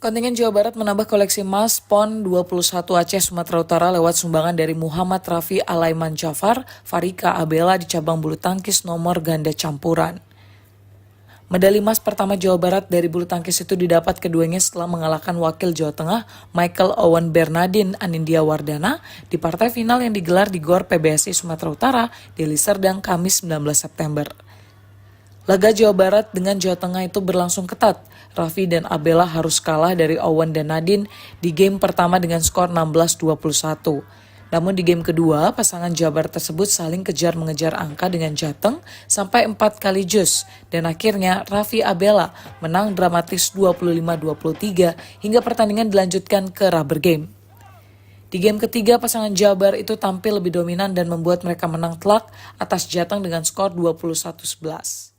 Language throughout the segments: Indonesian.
Kontingen Jawa Barat menambah koleksi emas PON 21 Aceh Sumatera Utara lewat sumbangan dari Muhammad Rafi Alaiman Jafar, Farika Abela di cabang bulu tangkis nomor ganda campuran. Medali emas pertama Jawa Barat dari bulu tangkis itu didapat keduanya setelah mengalahkan wakil Jawa Tengah Michael Owen Bernardin Anindya Wardana di partai final yang digelar di GOR PBSI Sumatera Utara, Deli Serdang, Kamis 19 September. Laga Jawa Barat dengan Jawa Tengah itu berlangsung ketat. Raffi dan Abela harus kalah dari Owen dan Nadine di game pertama dengan skor 16-21. Namun di game kedua, pasangan Jawa Barat tersebut saling kejar-mengejar angka dengan Jateng sampai 4 kali jus. Dan akhirnya Raffi Abela menang dramatis 25-23 hingga pertandingan dilanjutkan ke rubber game. Di game ketiga, pasangan Jabar itu tampil lebih dominan dan membuat mereka menang telak atas Jateng dengan skor 21-11.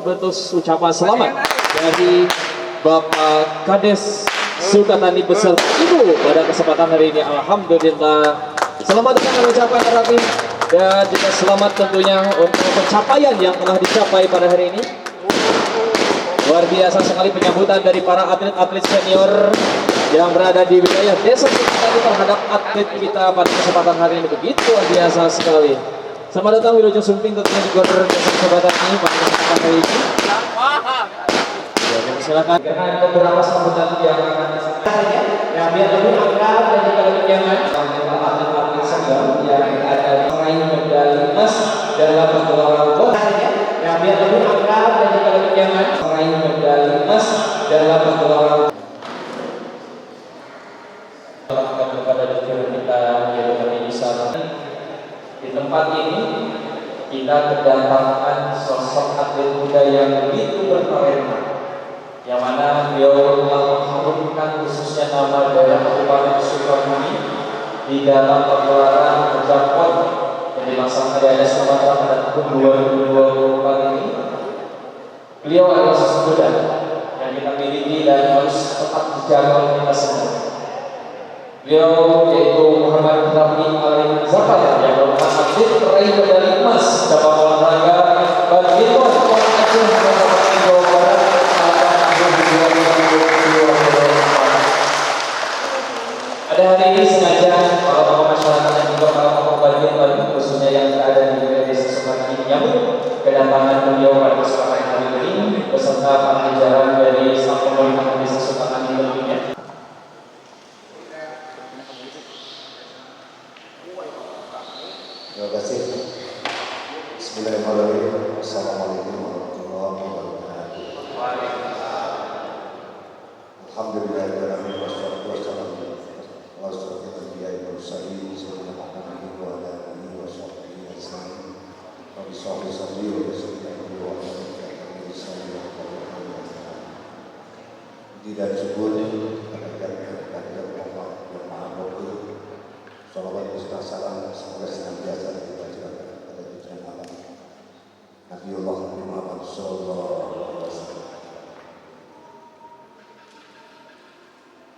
Betus ucapan selamat dari Bapak Kades Sukatani beserta Ibu pada kesempatan hari ini. Alhamdulillah. Selamat datang kami ucapkan Raffi dan juga selamat tentunya untuk pencapaian yang telah dicapai pada hari ini. Luar biasa sekali penyambutan dari para atlet-atlet senior yang berada di wilayah desa kita terhadap atlet kita pada kesempatan hari ini. Begitu luar biasa sekali. Selamat datang Wilujeng Sumping tentunya di GOR kesempatan ini pada kesempatan hari ini. Ya, silakan. Karena ada beberapa sambutan yang akan disampaikan. Ya, biar lebih akrab dan juga lebih nyaman. Atlet-atlet senior yang ada di meraih medali emas dalam pegelaran PON. Ya, biar lebih akrab dan juga lebih nyaman. Meraih medali emas dalam pegelaran kepada dokter kita yaitu kami di sana. Di tempat ini kita kedatangan sosok atlet muda yang begitu bertalenta, yang mana beliau telah mengharumkan khususnya nama daerah Kabupaten Sukabumi di dalam pegelaran Pencak PON yang dilaksanakan di Aceh Sumatera pada tahun 2024 ini. Beliau adalah sosok muda yang kita miliki dan harus tetap dijaga oleh kita semua. Beliau yaitu Muhammad Rafi Alaiman Jafar yang merupakan atlet peraih medali emas cabang olahraga badminton PON Aceh Kabupaten Jawa Barat pada tahun 2024. Pada hari ini sengaja para tokoh masyarakat dan juga para tokoh badminton khususnya yang berada di wilayah desa Sukabumi menyambut kedatangan beliau pada kesempatan hari ini beserta para jajaran dari staf pemerintahan desa Sukabumi tentunya. Terima kasih. Bismillahirrahmanirrahim. Assalamualaikum warahmatullahi wabarakatuh. Alhamdulillahirrahmanirrahim. Wassalatu wassalamu ala asyrofil anbiya'i wal mursalin sayyidina Muhammadin wa ala alihi wa sahbihi ajma'in. Rabbi shrah li sadri wa yassir li amri wa hlul 'uqdatam min lisani yafqahu qawli. Tidak cukup salawat beserta salam semoga senantiasa kita curahkan kepada tujuan alam Nabiullah Muhammad sallallahu alaihi wasallam.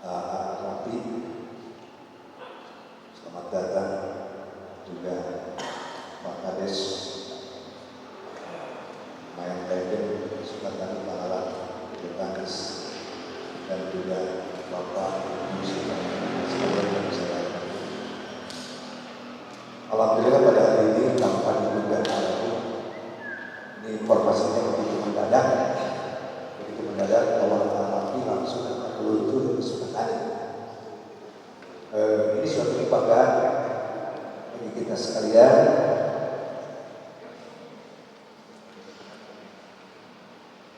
Rafi, selamat datang juga Pak Kades Mayan Legend Sukatani Pahala Bulu Tangkis dan juga Bapak Yusuf Alhamdulillah pada hari ini tanpa diduga ini informasinya begitu mendadak bahwa Rafi langsung meluncur ke Sukatani. Ini suatu kebanggaan bagi kita sekalian.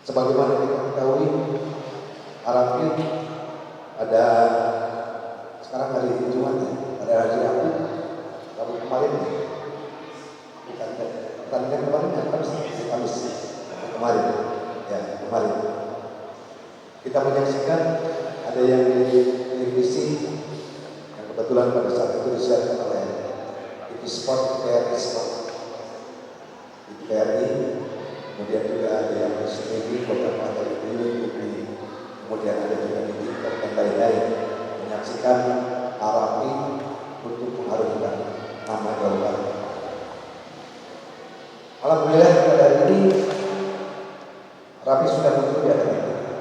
Sebagaimana kita ketahui, Rafi ada sekarang hari Jumat ya, ada hari Rabu. Rabu kemarin, pertandingan kemarin ya, Kamis kemarin, ya kemarin. Kita menyaksikan ada yang di televisi yang kebetulan pada saat itu disiarkan oleh TV Sport, TVRI Sport, TVRI, kemudian juga ada yang di TV, beberapa ada di YouTube, kemudian ada juga di TikTok dan lain-lain menyaksikan Rafi untuk mengharumkan nama Jawa Barat. Alhamdulillah pada hari ini Rafi sudah muncul di hadapan kita.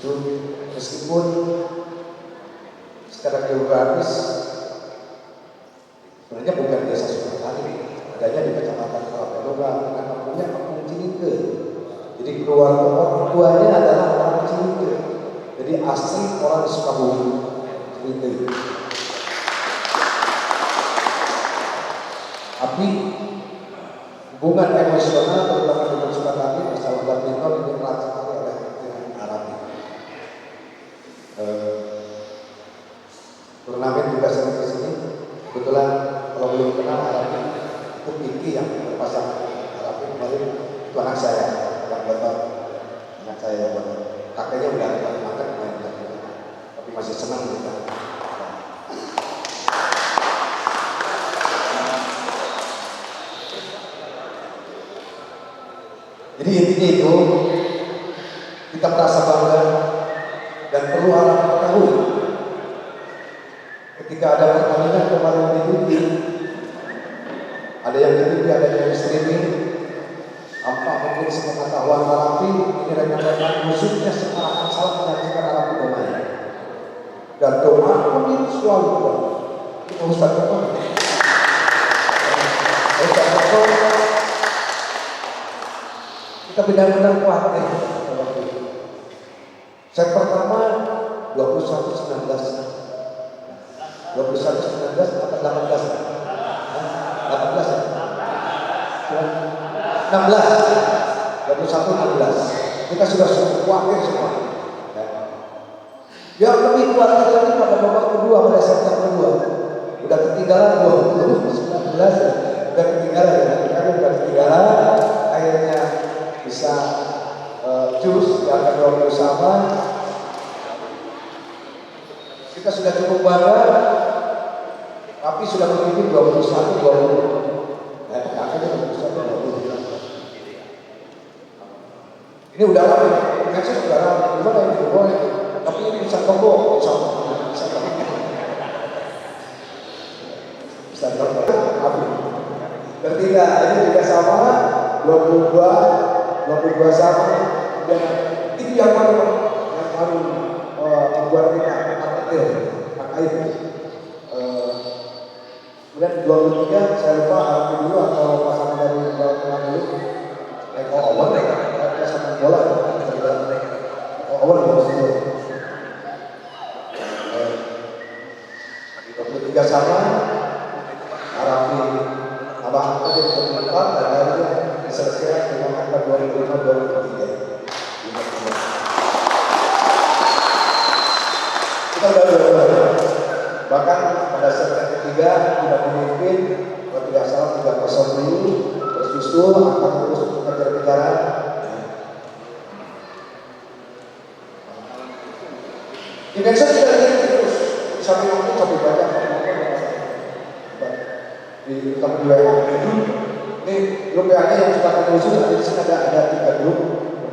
itu meskipun secara geografis sebenarnya bukan desa Sukatani, adanya di Kecamatan Kalapedoga dengan kampungnya Kampung Cinike. Jadi keluarga orang tuanya adalah orang Cinike. Jadi asli orang Sukabumi Cinike. Tapi hubungan emosional terutama dengan Sukatani masalah badminton ini erat sekali oleh dengan Arabi. Turnamen juga sering ke sini. Kebetulan kalau belum kenal Arabi itu Kiki yang berpasangan Arabi kemarin itu anak saya yang betul, anak saya yang betul. Kakeknya udah makan main tapi masih senang juga. Jadi intinya itu kita merasa bangga dan perlu harap ketahui ketika ada pertandingan kemarin di TV, ada yang di TV, ada yang di streaming, apa mungkin sepengetahuan Arabi ini rekan-rekan musuhnya sekarang salah menyaksikan Arabi bermain dan doa pun itu selalu doa. Itu Ustaz apa? Kita benar-benar khawatir. Set pertama 21-19 atau 18 ya? 16 kita sudah khawatir semua. Yang lebih khawatir lagi pada babak kedua, pada set yang kedua udah ketinggalan 19 ya. Udah ketinggalan akhirnya bisa jus yang kedua bersama. Kita sudah cukup bangga, tapi sudah memiliki 21-20. Akhirnya 21-20. Ini udah lama, matchnya udah lama. Gimana ini boleh? Tapi ini bisa combo, bisa ketiga ini juga sama 22 sama, dan itu yang baru membuat kita pakai. Kemudian 23 saya lupa Arabi dulu atau pasangan dari tengah dulu. Awal pasangan bola. Awal dulu. 23 sama Arabi abang aja berempat dan akhirnya diselesaikan dengan angka 25-23. Kita udah bahkan pada set yang ketiga tidak memimpin, kalau tidak salah 3-0 dulu, terus justru akan terus mengejar-kejaran. Di Nexus tidak terus sampai waktu sampai banyak di utama di WA itu. Ini grup WA yang suka khusus, di sini ada 3 grup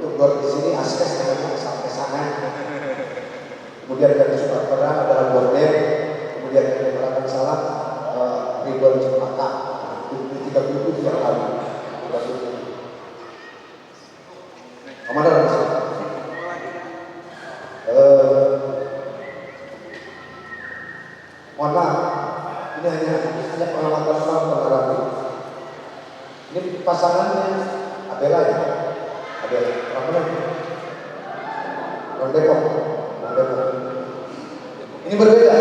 untuk buat di sini askes namanya sampai sana. Kemudian dari Sumatera adalah Borden, kemudian dari Merapen Salam, Ridwan Cempaka. Itu 3 grup itu yang lalu. Kemana Mas? Mohon maaf, ini hanya pengamatan Arabi. Ini pasangannya Abela ya, Abela, apa namanya? Depok. Ini berbeda.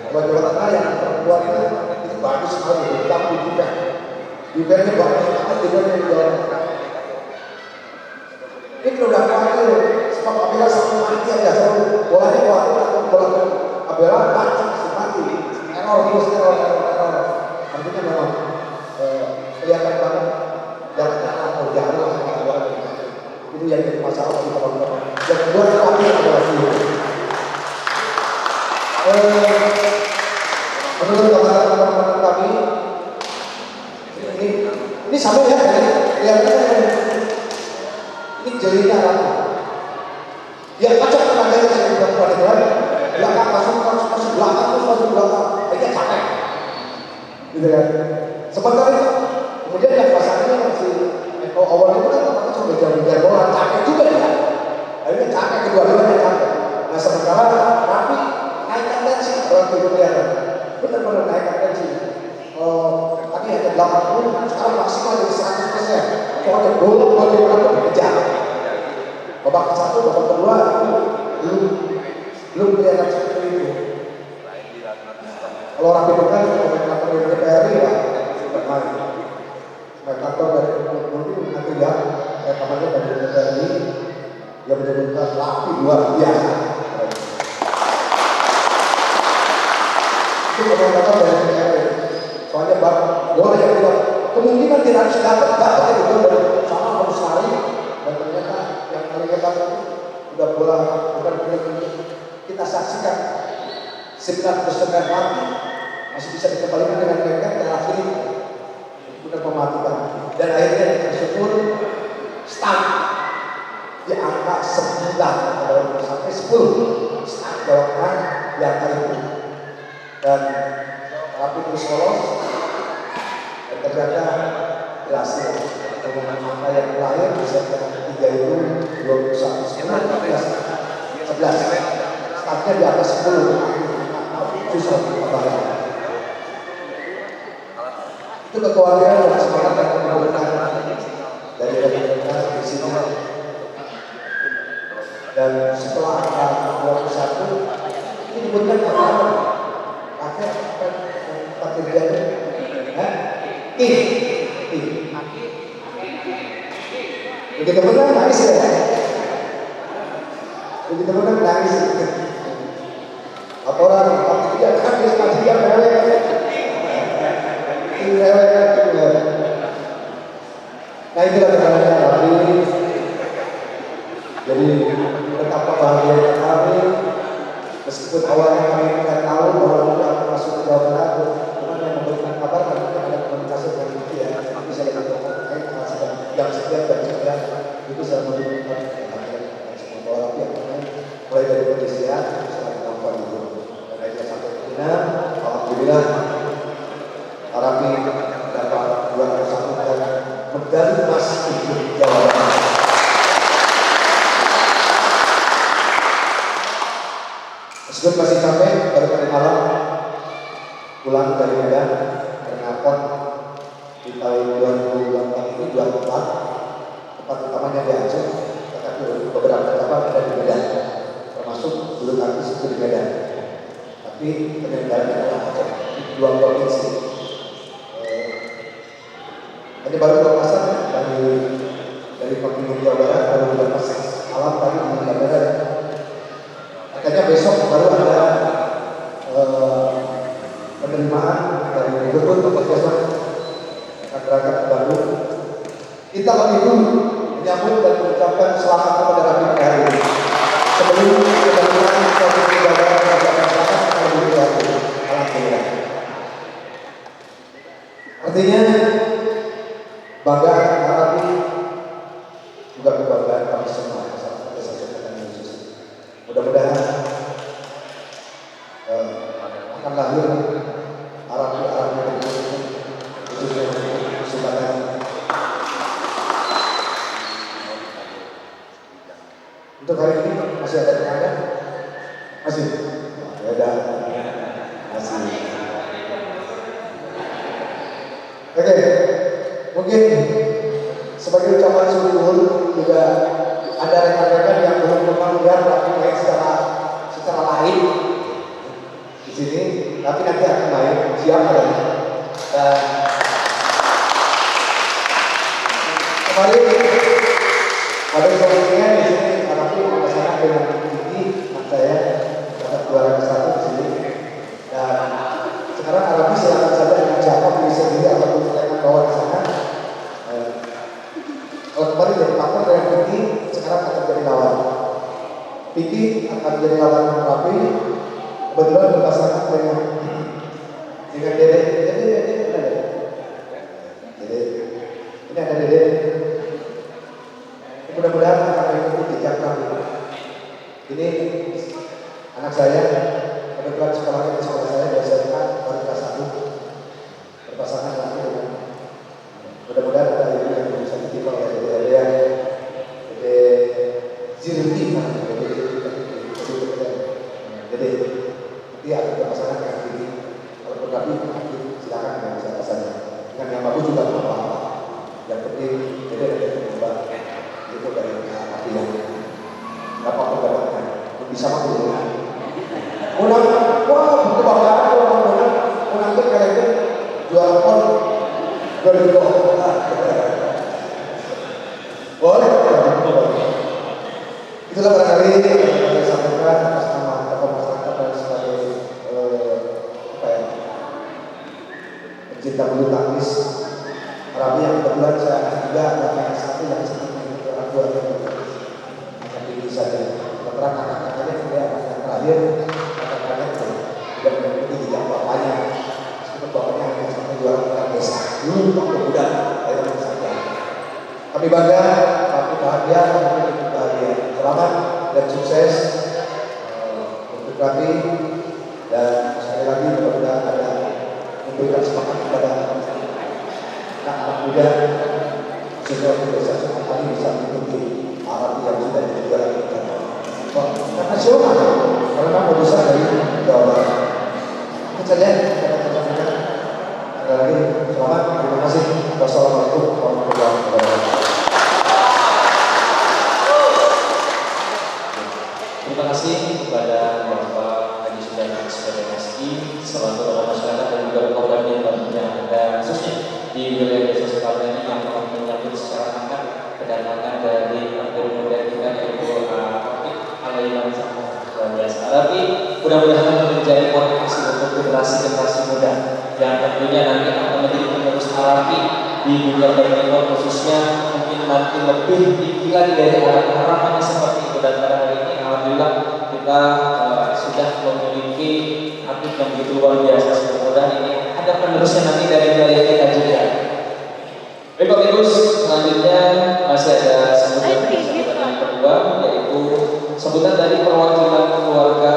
Kalau Jawa Tengah yang perempuan itu bagus sekali, tapi Dibernya bagus banget, Dibernya di Jawa Tengah. Ini udah khawatir, sebab Abela sampai mati aja, selalu bolanya bola Abela mati, error. Artinya memang kelihatan banget jangan atau jauh itu yang jadi masalah di teman-teman. Yang kedua kami adalah menurut teman-teman kami ini sama ya, ini jelinya apa? Dia kacau tenaganya saya bukan pada belakang masuk belakang, akhirnya capek, gitu kan? Sementara itu kemudian yang pasangannya masih awalnya kan sudah jauh bola capek juga ya, akhirnya capek kedua-duanya kalau 7 miliar. Benar-benar naik atensi. Tadi hanya 80, sekarang maksimal jadi 100%. Soalnya bolong berapa dikejar. Babak ke-1, babak kedua belum kelihatan seperti itu. Kalau Rapi Bukan, komentator dari DPR ya, bermain. Komentator dari mungkin nanti ya, rekamannya dari DPR ini, dia benar-benar Rapi luar biasa. Itu komentator dari DPR. Soalnya bola yang tidak kemungkinan tidak harus dapat itu dari sama harus lari, dan ternyata yang paling hebat udah bola bukan kita saksikan 9 persen mati masih bisa dikembalikan dengan mereka terakhir benar mematikan, dan akhirnya tersebut start di angka 9 sampai 10 start jawabkan di angka itu, dan Rapi terus lolos dan ternyata berhasil dengan angka yang terakhir di set ketiga itu 21 11 startnya di atas 10 susah apalagi. Itu kekhawatiran dan semangat yang dibutuhkan dari pemerintah di sini. Dan setelah angka 21 ini dibutuhkan apa? Pakai kerjanya, begitu menang nangis ya, begitu menang nangis. Laporan tidak habis dia rewel. Nah itulah kendalanya Rapi. Jadi betapa bahagianya kami, meskipun awalnya kami tidak tahu bahwa kita masuk ke Jawa Tengah, cuman yang memberikan kabar kami ada komunikasi dengan itu ya, bisa dikatakan yang sekian dan sekian itu bisa menunjukkan bahwa Rapi yang mulai dari penyisian sampai kemampuan itu. Dan akhirnya sampai ke China, alhamdulillah Rapi dapat 201 dan medali emas untuk Jawa Tengah. Meskipun masih capek, baru tadi malam pulang dari Medan karena pon di tahun 2024 ini 24 tempat utamanya di Aceh, tetapi beberapa tempat ada di Medan, termasuk bulu tangkis itu di Medan. Tapi penyelenggaranya adalah Aceh di 2 provinsi. Ini baru lepasan dari pemimpin Jawa Barat, baru lepas alam tadi di Medan. Katanya besok baru ada penerimaan dari gubernur untuk besok akan berangkat ke Bandung. Kita lebih dulu menyambut dan mengucapkan selamat kepada Rapi hari ini. Sebelum kedatangan Provinsi Jawa Barat mengucapkan selamat kepada dulu Rapi. Alhamdulillah. Artinya banggaan Rapi juga kebanggaan kami semua masyarakat Desa Ciptaan Yesus. Mudah-mudahan akan lahir Rapi khususnya Sumatera. Untuk hari ini masih ada pertanyaan? Masih? Ya masih. Oke, mungkin sebagai ucapan syukur juga ada rekan-rekan yang belum pernah melihat Rapi main secara lain di sini, tapi nanti akan main siap ada. Dan kemarin pada sebelumnya di sini Rapi bersama dengan Kiki, anak saya dapat juara ke-1 di sini. Dan sekarang Rapi silakan saja dengan siapa pilih sendiri ataupun silakan bawa di sana. Kalau kemarin jadi partner dengan Kiki, sekarang akan jadi lawan. Kiki akan jadi lawan Rapi. Kebetulan berpasangan dengan Dede. Ini ada Dede. Mudah-mudahan akan mengikuti jejak Rapi. Ini anak saya, kebetulan sekolahnya di sekolah saya dari SMK baru kelas 1. Berpasangan lagi dengan mudah-mudahan ada ibu yang bisa ditimbang oleh Dede Zirti. Jadi dia akan berpasangan sana dengan diri. Kalau berarti silakan dengan siapa saja. Dengan yang bagus juga tidak apa-apa. Yang penting jadi ada perubahan itu dari hati yang nggak apa-apa dapatkan. Bisa masuk dengan menang, wah kebanggaan orang menang itu kayaknya juara pon 2000. Boleh. Itulah barangkali yang saya sampaikan atas nama tokoh masyarakat dan sebagai pencinta bulu tangkis Arabi yang kebetulan saya juga adalah satu yang sangat mengikuti orang tua yang ini saja. Sementara kakak-kakaknya dia yang terakhir kakak-kakaknya tidak mengikuti jejak bapaknya. Meskipun bapaknya hanya sampai juara tingkat desa. Dulu waktu muda akhirnya saja. Kami bangga, kami bahagia, kami bahagia. Selamat dan sukses untuk kami dan sekali lagi mudah-mudahan ada memberikan semangat kepada anak-anak muda sehingga desa kami bisa mengikuti arah yang sudah dijual kita. Nasional karena mau bisa dari Jawa Barat. Itu saja kata-kata. Sekali lagi selamat, terima kasih. Wassalamualaikum warahmatullahi wabarakatuh. Terima kasih kepada Bapak Haji Sudarman SPDMSI selaku tokoh masyarakat dan juga korban yang ada khususnya di wilayah desa Sukarno ini yang telah menyambut secara hangat kedatangan dari Partai Muda kita yaitu Rafiq Alaiman Jafar luar biasa. Tapi mudah-mudahan menjadi motivasi untuk generasi muda yang tentunya nanti akan menjadi penerus Arabi di dunia badminton khususnya mungkin nanti lebih tinggi lagi dari harapannya seperti itu. Dan pada hari ini alhamdulillah kita sudah memiliki atlet yang begitu luar biasa. Semoga ini ada penerusnya nanti dari wilayah kita juga. Baik Pak Ibu, selanjutnya masih ada sambutan yang kedua yaitu sebutan dari perwakilan keluarga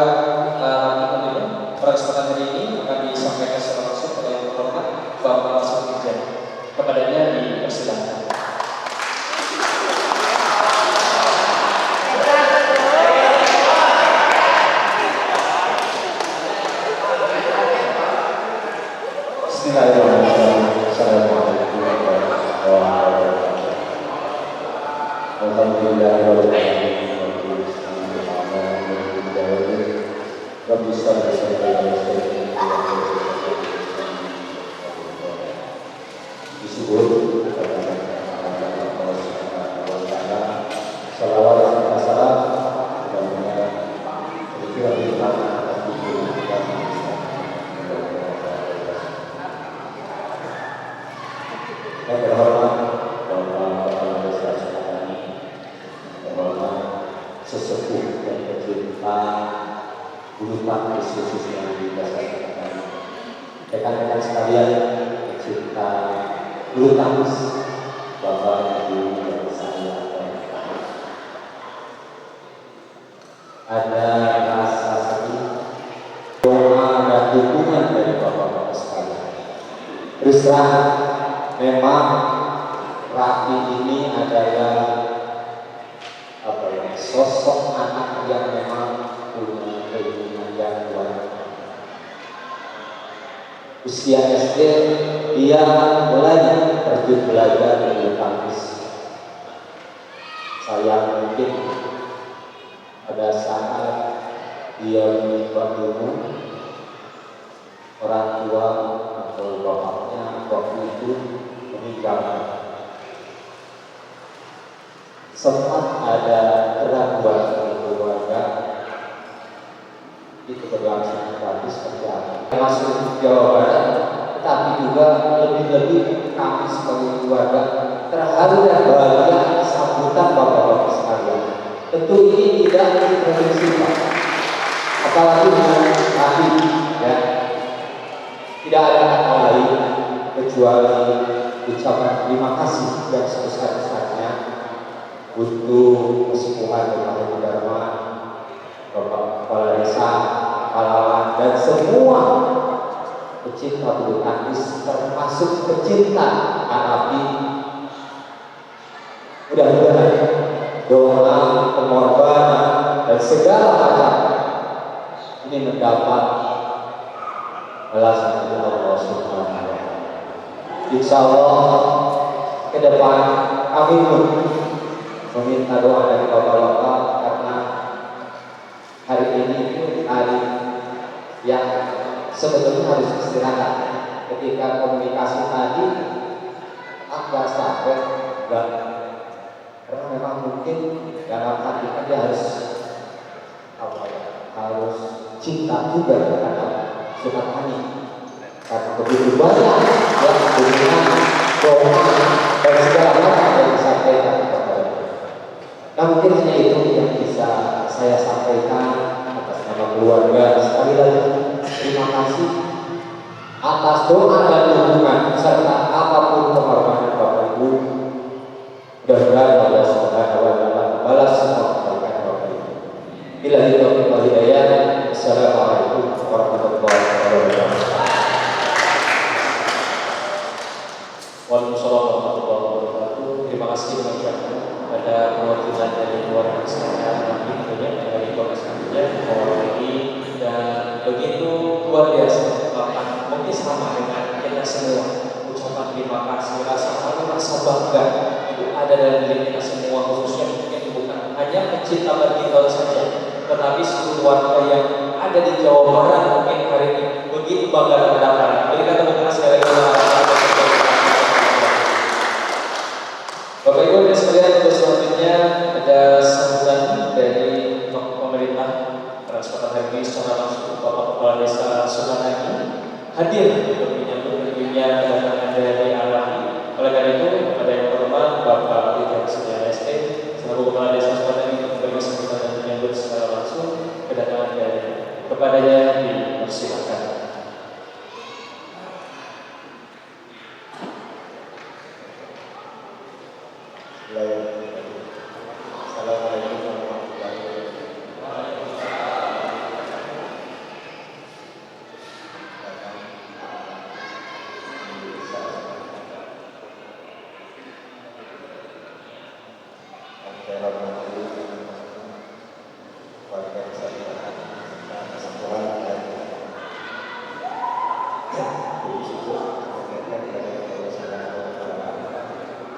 pada kesempatan hari ini akan disampaikan secara langsung oleh yang terhormat Bapak Sultan. Kepadanya dipersilakan. Bismillahirrahmanirrahim. Assalamualaikum warahmatullahi wabarakatuh. Alhamdulillahirabbil alamin. Rabbi shalli alaihi wa sallim. Disebut kepada Allah Subhanahu wa taala salawat dan salam kepada kita yang terhormat Bapak Kepala Desa Sukatani, terhormat sesepuh dan pecinta bulu tangkis khususnya di Desa Sukatani, rekan-rekan sekalian pecinta bulu tangkis, Bapak Ibu dan saya hormati. Ada rasa sedih, doa dan dukungan dari Bapak-Bapak sekalian. Terus terang, memang Rafi ini adalah sosok anak yang memang punya keinginan yang luar biasa. Usia SD dia mulai terjun belajar bulu tangkis. Saya mungkin pada saat dia menimba ilmu, orang tua atau bapaknya waktu itu meninggal. Sempat ada keraguan dari keluarga itu berlangsung tetapi seperti apa masuk Jawa Barat, tetapi juga lebih-lebih kami sebagai keluarga terharu dan bahagia sambutan bapak-bapak sekalian. Tentu ini tidak diprediksi Pak, apalagi dengan Rafi ya. Tidak ada kata lain kecuali ucapan terima kasih yang sebesar-besarnya untuk kesepuhan Bapak Dharma, Bapak Kepala Desa, pahlawan dan semua pecinta bulu tangkis termasuk pecinta Arabi. Mudah-mudahan doa, pengorbanan dan segala macam ini mendapat balasan dari Allah Subhanahu wa Ta'ala. Insya Allah ke depan kami pun meminta doa dari Bapak-bapak karena hari ini hari yang sebetulnya harus istirahat. Ketika komunikasi tadi agak capek dan karena memang mungkin dalam hati dia harus harus cinta juga terhadap Sukartani karena begitu banyak yang dengan doa dan segala macam yang disampaikan kepada dia. Nah mungkin hanya itu yang bisa saya sampaikan atas nama keluarga. Sekali lagi terima kasih atas doa dan dukungan serta apapun pengorbanan Bapak Ibu. Mudah-mudahan Allah Subhanahu wa Ta'ala balas semua kebaikan Bapak Ibu. Bila taufiq wal hidayah. Assalamualaikum warahmatullahi wabarakatuh. Waalaikumsalam warahmatullahi wabarakatuh. Terima kasih mengucapkan pada perwakilan dari keluarga saya tentunya dari keluarga selanjutnya mewakili dan begitu luar biasa bahkan mungkin sama dengan kita semua ucapan terima kasih rasa malu rasa bangga itu ada dalam diri kita semua khususnya mungkin bukan hanya pecinta badminton saja tetapi seluruh warga yang ada di Jawa Barat mungkin hari ini begitu bangga terhadap Anda. Berikan tepuk tangan sekali lagi. Bapak Ibu dan sekalian, untuk selanjutnya ada sambutan dari pemerintah Transportasi Haji secara langsung Bapak Kepala Desa Sukanani hadir untuk menyambut tentunya kedatangan dari Alahi. Oleh karena itu, pada yang terhormat Bapak Dirjen Sejarah ST selaku Kepala Desa Sukanani untuk memberikan sambutan dan menyambut secara langsung kedatangan dari kepadanya dipersilakan. Assalamualaikum warahmatullahi wabarakatuh. Saya hormati warga saya kesempatan dan bersyukur berkaitan dengan Allah Subhanahu wa Ta'ala.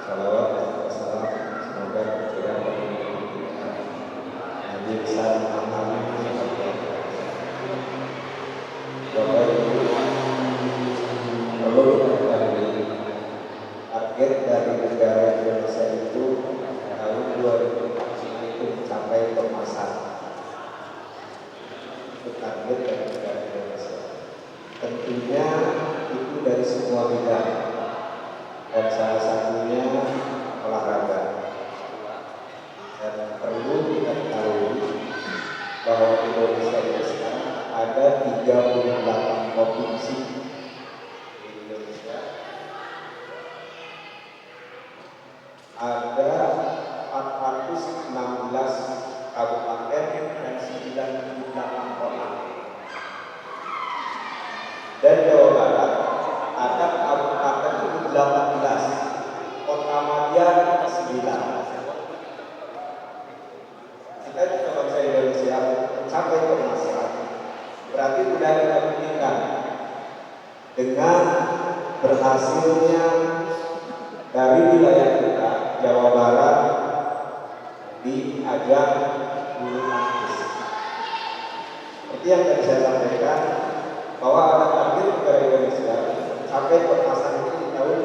Salawat dan salam semoga berjalan bagi kita Nabi besar Muhammad Bapak Ibu perlu kita ketahui target dari negara Indonesia itu tahun 2045 itu mencapai kemasan. Itu target dari negara Indonesia. Tentunya itu dari semua bidang dan salah satunya olahraga. Dan perlu kita ketahui bahwa Indonesia ini sekarang ada 38 provinsi di Indonesia. Ada 416 kabupaten dan 98 kota. Dan Jawa Barat ada kabupaten 18, kota Madiun 9. Kita juga bangsa Indonesia mencapai kemasan, berarti tidak kita buktikan dengan berhasilnya dari wilayah kita Jawa Barat di ajang bulu tangkis. Seperti yang tadi saya sampaikan bahwa ada target negara Indonesia sampai kemasan itu di tahun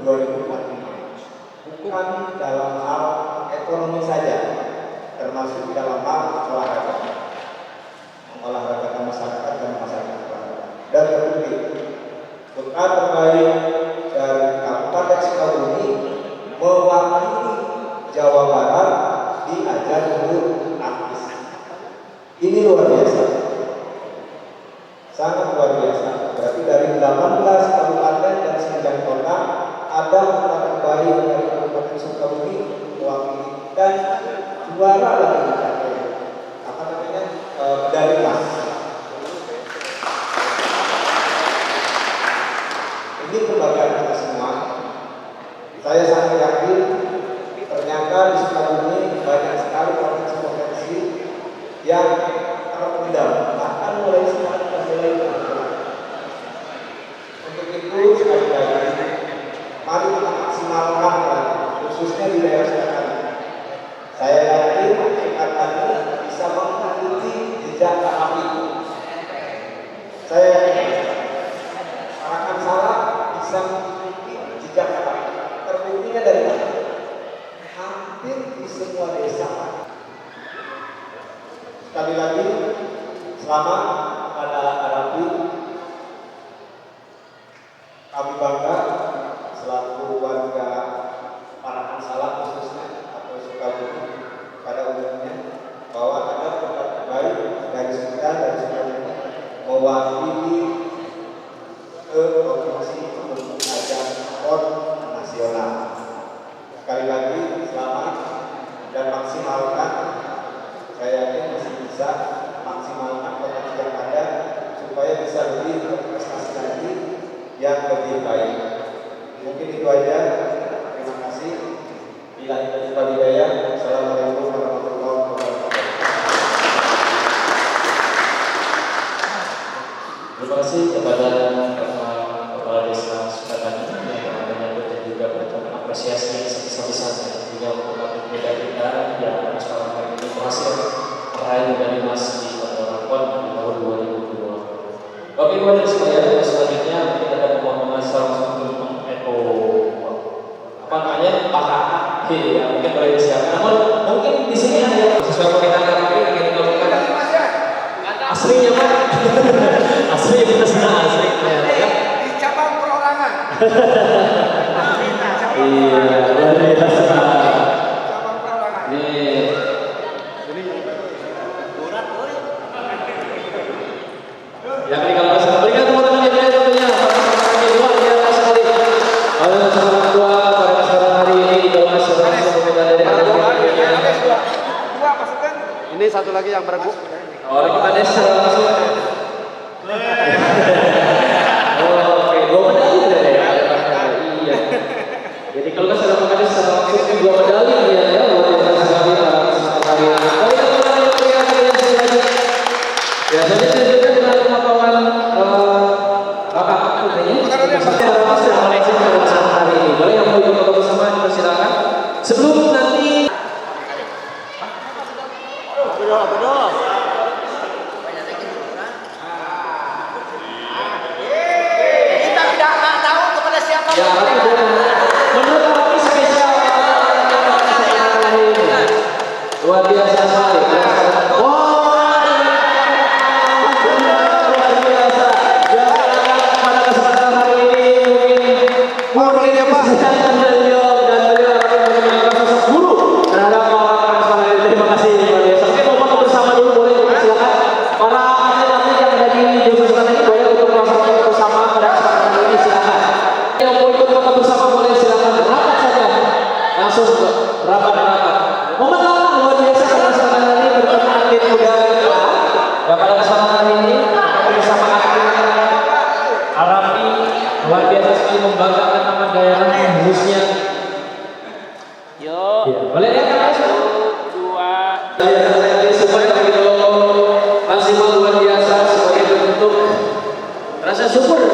2045. Bukan dalam hal ekonomi saja, termasuk dalam hal olahraga, mengolahragakan masyarakat dan masyarakat olahraga. Dan terbukti putra terbaik dari Kabupaten Sukabumi mewakili Jawa Barat di ajang bulu tangkis. Ini luar biasa, sangat luar biasa. Berarti dari 18 kabupaten dan 9 kota ada putra terbaik dari Kabupaten Sukabumi mewakili dan juara lagi dari emas. Ini kebanggaan kita semua. Saya sangat yakin ternyata di Sukabumi banyak sekali potensi-potensi yang terpendam kami bangga selaku warga Parakan Salak khususnya atau Sukabumi pada umumnya bahwa ada tempat terbaik dari kita dari Sukabumi mewakili ke provinsi untuk ajang PON nasional. Sekali lagi selamat dan maksimalkan, saya yakin masih bisa maksimalkan potensi yang ada supaya bisa lebih berprestasi lagi yang lebih baik. Mungkin itu aja. Terima kasih. Bila itu hidayah. Assalamualaikum warahmatullahi wabarakatuh. Terima kasih kepada Kepala Desa Sukatani yang telah menyambut dan juga mengucapkan apresiasi yang sebesar-besarnya juga untuk atlet muda kita yang sekarang hari ini berhasil meraih medali emas di PON di tahun 2020. Bapak Ibu dan sekalian, selanjutnya kita akan memohon langsung untuk Eko apa namanya Pak ya, mungkin boleh disiapkan. Namun mungkin di sini ada sesuai permintaan kami yang kita lakukan. Aslinya Pak, asli kita senang asli ya. Di cabang perorangan. Iya, luar biasa. Cabang perorangan. Nih. Yang ini kalau saya berikan tepuk tangan yang lain tentunya. Ini luar biasa sekali. Oleh saudara ketua pada kesempatan hari ini dibawa saudara pemerintah dari Dua pasukan. Ini satu lagi yang bergu. oleh Pak Kades langsung. Oke, 2 medali udah ya. Iya. Jadi kalau nggak salah Pak Kades langsung 2 medali ya, luar biasa sekali kesempatan hari ini. Oleh teman-teman yang melihat yang saya lagi. Ya, jadi dilanjutkan dengan pemaparan Bapak Kapolri. Saya harap sudah koleksi pada kesempatan hari ini. Boleh yang mau ikut bersama dipersilakan. Sebelum nanti Kita tidak tahu kepada siapa. ya, menurut kami spesial hari ini luar biasa sekali. Wah, luar biasa. Ya, pada kesempatan hari ini mungkin ya Pak. dan beliau akan memberikan sosok guru terhadap orang-orang sekolah ini. Terima kasih luar biasa. Oke, mau foto bersama dulu boleh silakan. Para atlet-atlet yang ada di Desa Sukatani ini boleh untuk melakukan foto bersama pada kesempatan hari ini silakan. Yang mau ikut foto bersama boleh silakan rapat saja. Langsung rapat. Momen lama luar biasa pada kesempatan hari ini bertemu atlet muda kita. Ya pada kesempatan hari ini bersama atlet Arapi luar biasa sekali membanggakan nama daerah khususnya. Yuk. Ya, boleh ya kan? 2. Biasa sekali supaya video maksimal luar biasa sebagai bentuk rasa syukur